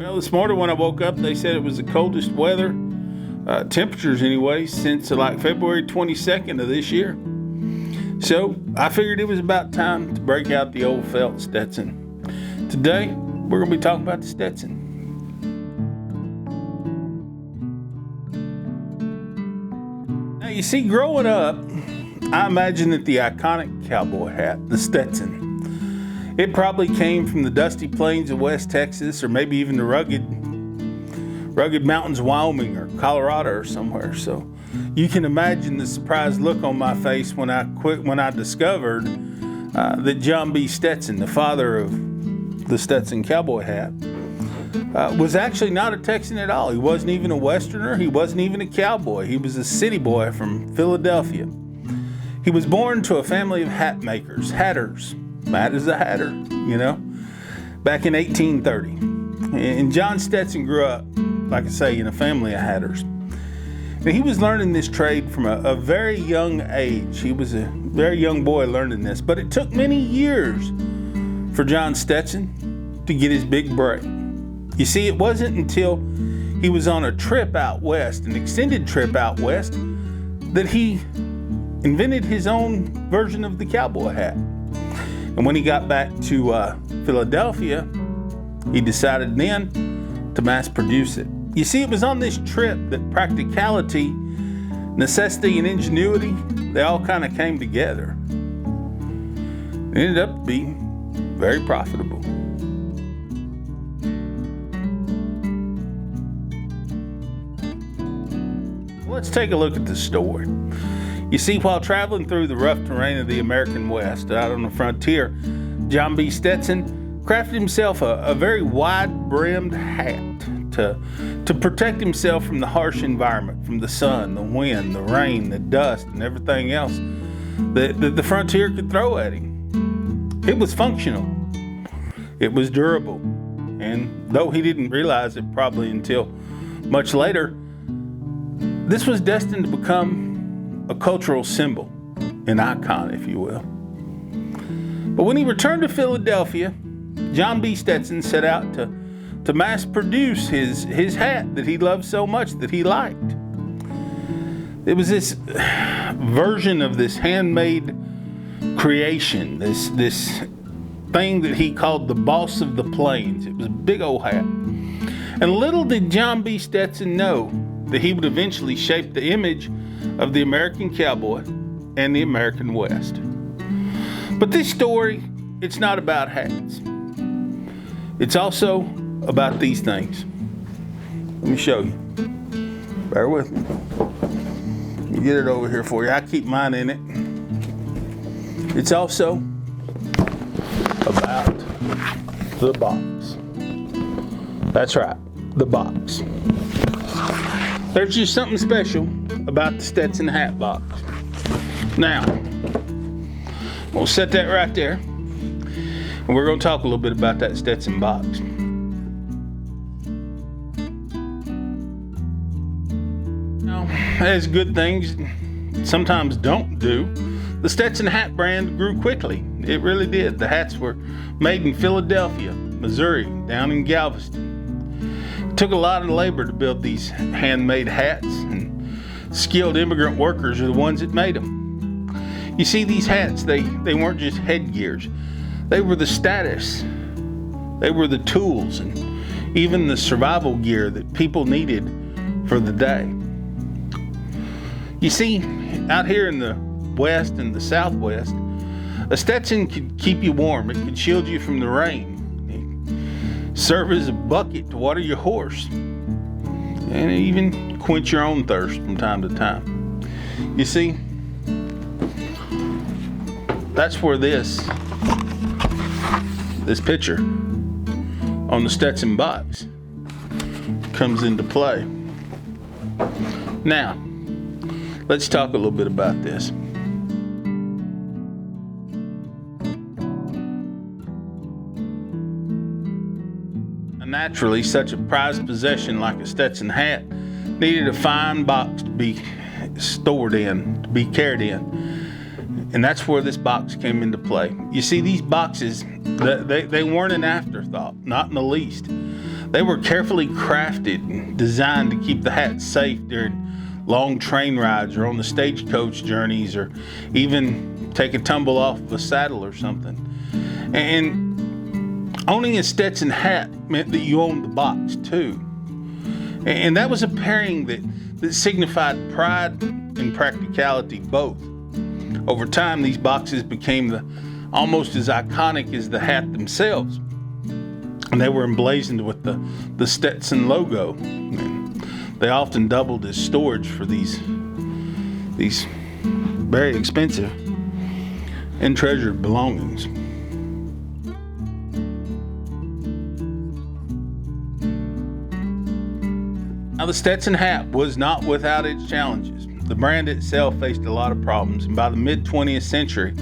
Well, this morning when I woke up, they said it was the coldest weather, temperatures anyway, since like February 22nd of this year. So I figured it was about time to break out the old felt Stetson. Today, we're going to be talking about the Stetson. Now, you see, growing up, I imagine that the iconic cowboy hat, the Stetson, it probably came from the dusty plains of West Texas, or maybe even the rugged mountains of Wyoming or Colorado or somewhere. So you can imagine the surprised look on my face when I discovered that John B. Stetson, the father of the Stetson cowboy hat, was actually not a Texan at all. He wasn't even a Westerner. He wasn't even a cowboy. He was a city boy from Philadelphia. He was born to a family of hat makers, hatters. Matt is a hatter, back in 1830. And John Stetson grew up, like I say, in a family of hatters. And he was learning this trade from a very young age. He was a very young boy learning this. But it took many years for John Stetson to get his big break. You see, it wasn't until he was on a trip out west, an extended trip out west, that he invented his own version of the cowboy hat. And when he got back to Philadelphia, he decided then to mass produce it. You see, it was on this trip that practicality, necessity, and ingenuity, they all kind of came together. It ended up being very profitable. Let's take a look at the story. You see, while traveling through the rough terrain of the American West, out on the frontier, John B. Stetson crafted himself a very wide-brimmed hat to protect himself from the harsh environment, from the sun, the wind, the rain, the dust, and everything else that the frontier could throw at him. It was functional. It was durable. And though he didn't realize it probably until much later, this was destined to become a cultural symbol, an icon, if you will. But when he returned to Philadelphia, John B. Stetson set out to mass produce his hat that he loved so much, that he liked. It was this version of this handmade creation, this thing that he called the Boss of the Plains. It was a big old hat. And little did John B. Stetson know that he would eventually shape the image of the American cowboy and the American West. But this story, it's not about hats. It's also about these things. Let me show you. Bear with me. Let me get it over here for you. I keep mine in it. It's also about the box. That's right, the box. There's just something special about the Stetson hat box. Now, we'll set that right there, and we're going to talk a little bit about that Stetson box. Now, as good things sometimes don't do, the Stetson hat brand grew quickly. It really did. The hats were made in Philadelphia, Missouri, down in Galveston. It took a lot of labor to build these handmade hats, and skilled immigrant workers are the ones that made them. You see, these hats, they weren't just headgears. They were the status. They were the tools and even the survival gear that people needed for the day. You see, out here in the West and the Southwest, a Stetson could keep you warm. It could shield you from the rain. Serve as a bucket to water your horse, and even quench your own thirst from time to time. You see, that's where this picture on the Stetson box comes into play. Now, let's talk a little bit about this. Naturally, such a prized possession like a Stetson hat needed a fine box to be stored in, to be carried in. And that's where this box came into play. You see, these boxes, they weren't an afterthought, not in the least. They were carefully crafted and designed to keep the hat safe during long train rides or on the stagecoach journeys, or even take a tumble off of a saddle or something. And owning a Stetson hat meant that you owned the box too. And that was a pairing that signified pride and practicality both. Over time, these boxes became almost as iconic as the hat themselves. And they were emblazoned with the Stetson logo. And they often doubled as storage for these very expensive and treasured belongings. Now, the Stetson hat was not without its challenges. The brand itself faced a lot of problems, and by the mid-20th century,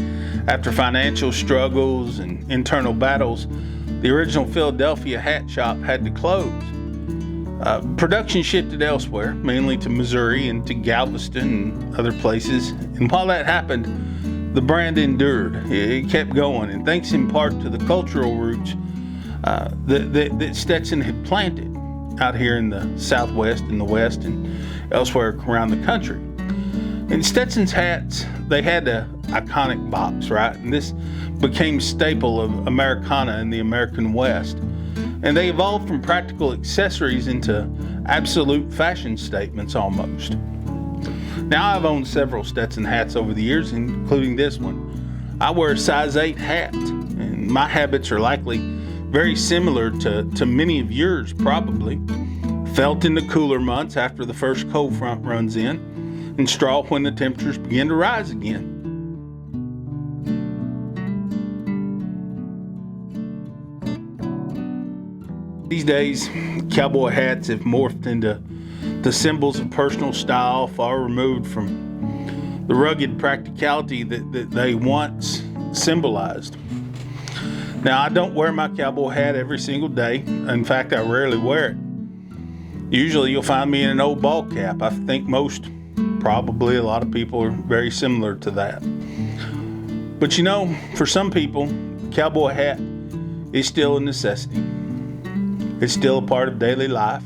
after financial struggles and internal battles, the original Philadelphia hat shop had to close. Production shifted elsewhere, mainly to Missouri and to Galveston and other places. And while that happened, the brand endured. It kept going, and thanks in part to the cultural roots that Stetson had planted out here in the Southwest and the West and elsewhere around the country. And Stetson's hats, they had an iconic box, right? And this became staple of Americana in the American West. And they evolved from practical accessories into absolute fashion statements almost. Now, I've owned several Stetson hats over the years, including this one. I wear a size 8 hat, and my habits are likely very similar to many of yours probably. Felt in the cooler months after the first cold front runs in, and straw when the temperatures begin to rise again. These days, cowboy hats have morphed into the symbols of personal style, far removed from the rugged practicality that they once symbolized. Now, I don't wear my cowboy hat every single day. In fact, I rarely wear it. Usually you'll find me in an old ball cap. I think probably a lot of people are very similar to that. But you know, for some people, the cowboy hat is still a necessity. It's still a part of daily life.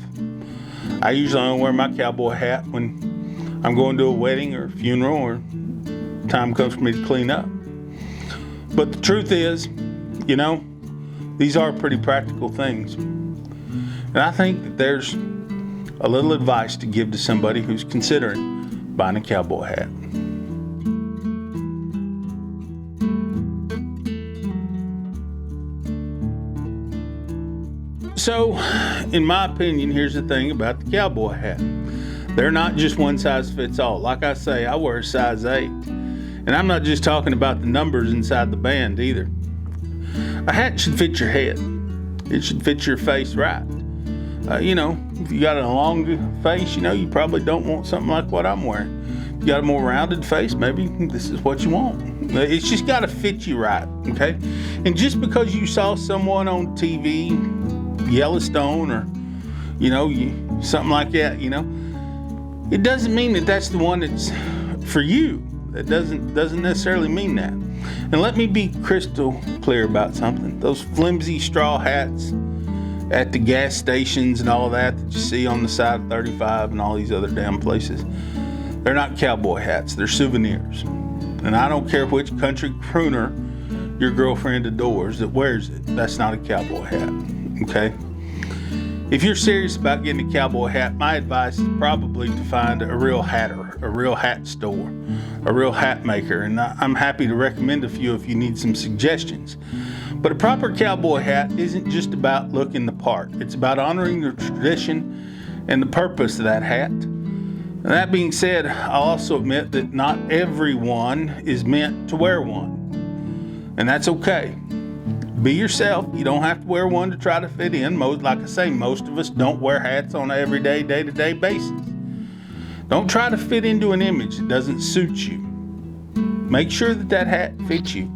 I usually only wear my cowboy hat when I'm going to a wedding or a funeral, or time comes for me to clean up. But the truth is, you know, these are pretty practical things. And I think that there's a little advice to give to somebody who's considering buying a cowboy hat. So, in my opinion, here's the thing about the cowboy hat. They're not just one size fits all. Like I say, I wear a size 8. And I'm not just talking about the numbers inside the band either. A hat should fit your head. It should fit your face right. If you got a long face, you probably don't want something like what I'm wearing. If you got a more rounded face, maybe this is what you want. It's just got to fit you right, okay? And just because you saw someone on TV, Yellowstone, or, something like that, it doesn't mean that that's the one that's for you. That doesn't necessarily mean that. And let me be crystal clear about something. Those flimsy straw hats at the gas stations and all that you see on the side of 35 and all these other damn places, they're not cowboy hats. They're souvenirs. And I don't care which country crooner your girlfriend adores that wears it. That's not a cowboy hat, okay? If you're serious about getting a cowboy hat, my advice is probably to find a real hatter, a real hat store, a real hat maker, and I'm happy to recommend a few if you need some suggestions. But a proper cowboy hat isn't just about looking the part. It's about honoring the tradition and the purpose of that hat. And that being said, I'll also admit that not everyone is meant to wear one. And that's okay. Be yourself. You don't have to wear one to try to fit in. Like I say, most of us don't wear hats on an everyday, day-to-day basis. Don't try to fit into an image that doesn't suit you. Make sure that hat fits you.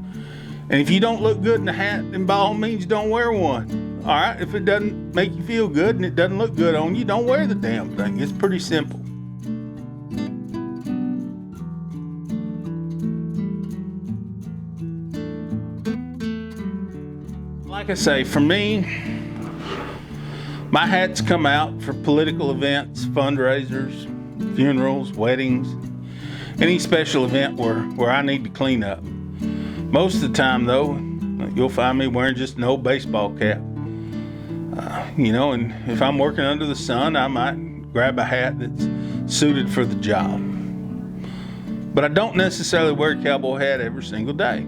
And if you don't look good in a hat, then by all means don't wear one. All right? If it doesn't make you feel good and it doesn't look good on you, don't wear the damn thing. It's pretty simple. Like I say, for me, My hats come out for political events, fundraisers, funerals, weddings, any special event where I need to clean up. Most of the time, though, you'll find me wearing just an old baseball cap. And if I'm working under the sun, I might grab a hat that's suited for the job. But I don't necessarily wear a cowboy hat every single day.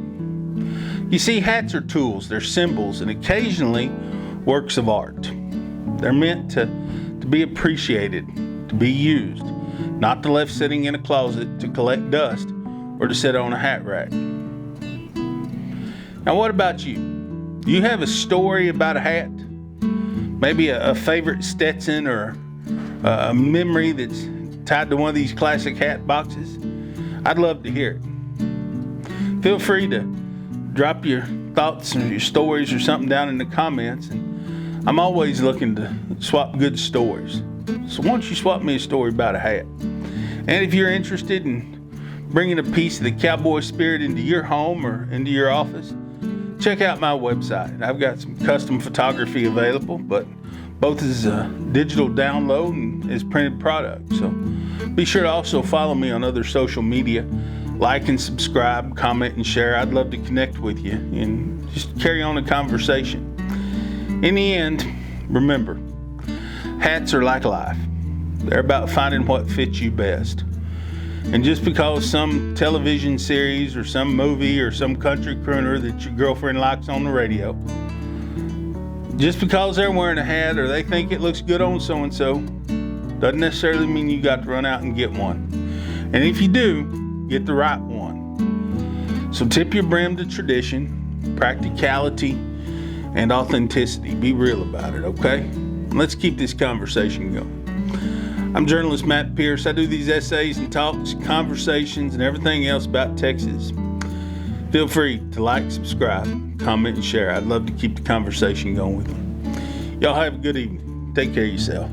You see, hats are tools, they're symbols, and occasionally works of art. They're meant to be appreciated, to be used, not to left sitting in a closet to collect dust or to sit on a hat rack. Now, what about you? Do you have a story about a hat? Maybe a favorite Stetson or a memory that's tied to one of these classic hat boxes? I'd love to hear it. Feel free to drop your thoughts or your stories or something down in the comments. And I'm always looking to swap good stories. So why don't you swap me a story about a hat? And if you're interested in bringing a piece of the cowboy spirit into your home or into your office, check out my website. I've got some custom photography available, but both as a digital download and as printed product. So be sure to also follow me on other social media. Like and subscribe, comment and share. I'd love to connect with you and just carry on a conversation. In the end, remember, hats are like life. They're about finding what fits you best. And just because some television series or some movie or some country crooner that your girlfriend likes on the radio, just because they're wearing a hat or they think it looks good on so-and-so, doesn't necessarily mean you got to run out and get one. And if you do, get the right one. So tip your brim to tradition, practicality, and authenticity. Be real about it, okay? Let's keep this conversation going. I'm journalist Matt Pierce. I do these essays and talks, conversations, and everything else about Texas. Feel free to like, subscribe, comment, and share. I'd love to keep the conversation going with you. Y'all have a good evening. Take care of yourself.